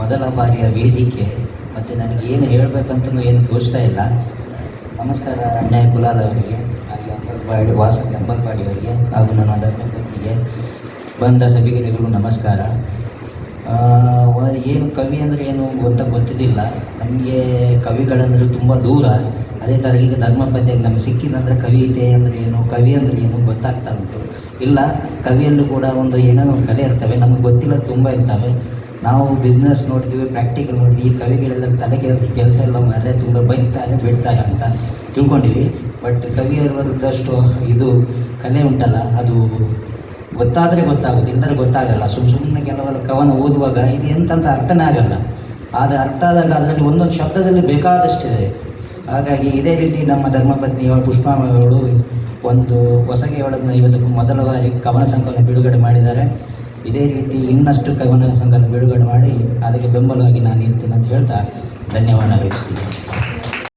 ಮೊದಲ ಬಾರಿಯ ವೇದಿಕೆ ಮತ್ತು ನನಗೆ ಏನು ಹೇಳಬೇಕಂತಲೂ ಏನು ತೋಚ್ತಾ ಇಲ್ಲ. ನಮಸ್ಕಾರ ಅನ್ಯಾಯ ಕುಲಾಲ್ ಅವರಿಗೆ, ಹಾಗೆ ಅಂಬಲ್ಪಾಡಿ ವಾಸನ್ ಅಂಬಲ್ಪಾಡಿಯವರಿಗೆ ಹಾಗೂ ನನ್ನ ಧರ್ಮಪತ್ನಿಗೆ, ಬಂದ ಸಭಿಕರಿಗೂ ನಮಸ್ಕಾರ. ಏನು ಕವಿ ಅಂದರೆ ಏನು ಗೊತ್ತಿದ್ದಿಲ್ಲ ನಮಗೆ. ಕವಿಗಳಂದರೆ ತುಂಬ ದೂರ. ಅದೇ ಥರ ಈಗ ಧರ್ಮಪತ್ನಿಗೆ ನಮಗೆ ಸಿಕ್ಕಿದಂದರೆ ಕವಿತೆ ಅಂದರೆ ಏನು, ಕವಿ ಅಂದರೆ ಏನು ಗೊತ್ತಾಗ್ತಾ ಉಂಟು. ಇಲ್ಲ, ಕವಿಯಲ್ಲೂ ಕೂಡ ಒಂದು ಏನೋ ಕಲೆ ಇರ್ತವೆ, ನಮಗೆ ಗೊತ್ತಿಲ್ಲ ತುಂಬ ಇರ್ತವೆ. ನಾವು ಬಿಸ್ನೆಸ್ ನೋಡ್ತೀವಿ, ಪ್ರಾಕ್ಟಿಕಲ್ ನೋಡ್ತೀವಿ. ಈ ಕವಿಗಳೆಲ್ಲ ತಲೆಗೆ ಕೆಲಸ ಎಲ್ಲ ಮರೆ ತುಂಬ ಬೈತಾರೆ ಬಿಡ್ತಾರೆ ಅಂತ ತಿಳ್ಕೊಂಡಿವಿ. ಬಟ್ ಕವಿಯವರದಷ್ಟು ಇದು ಕಲೆ ಉಂಟಲ್ಲ, ಅದು ಗೊತ್ತಾದರೆ ಗೊತ್ತಾಗುತ್ತೆ, ಇಲ್ಲದ್ರೆ ಗೊತ್ತಾಗಲ್ಲ. ಸುಮ್ಮನೆ ಕೆಲವೆಲ್ಲ ಕವನ ಓದುವಾಗ ಇದು ಎಂತಂತ ಅರ್ಥನೇ ಆಗಲ್ಲ. ಆದರೆ ಅರ್ಥ ಆದಾಗ ಅದರಲ್ಲಿ ಒಂದೊಂದು ಶಬ್ದದಲ್ಲಿ ಬೇಕಾದಷ್ಟಿದೆ. ಹಾಗಾಗಿ ಇದೇ ರೀತಿ ನಮ್ಮ ಧರ್ಮಪತ್ನಿಯವರು ಪುಷ್ಪಮ್ಮಗಳು ಒಂದು ಹೊಸಗೆಯೊಳಗೆ ಇವತ್ತು ಮೊದಲ ಬಾರಿ ಕವನ ಸಂಕಲನ ಬಿಡುಗಡೆ ಮಾಡಿದ್ದಾರೆ. ಇದೇ ರೀತಿ ಇನ್ನಷ್ಟು ಕವನ ಸಂಕಲನ ಬಿಡುಗಡೆ ಮಾಡಿ ಅದಕ್ಕೆ ಬೆಂಬಲವಾಗಿ ನಾನು ಇರ್ತೀನಿ ಅಂತ ಹೇಳ್ತಾ ಧನ್ಯವಾದ ಅರ್ಪಿಸ್ತೀನಿ.